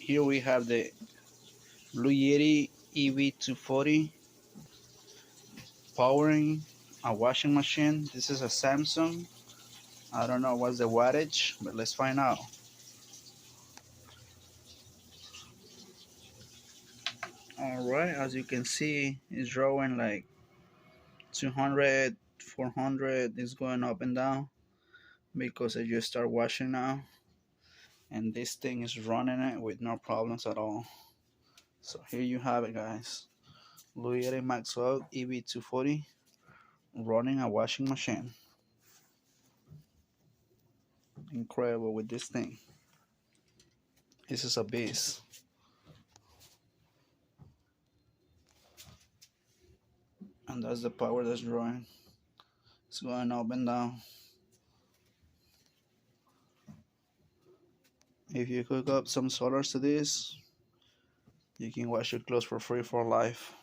Here we have the Blue Yeti eb240 powering a washing machine. This is a Samsung. I don't know what's the wattage, but let's find out. Alright, as you can see, it's drawing like 200, 400. It's going up and down because I just start washing now, and this thing is running it with no problems at all. So here you have it, guys. Blue Yeti Maxwell eb240 running a washing machine. Incredible with this thing. This is a beast. And that's the power that's drawing. It's going up and down. If you hook up some solars to this, you can wash your clothes for free for life.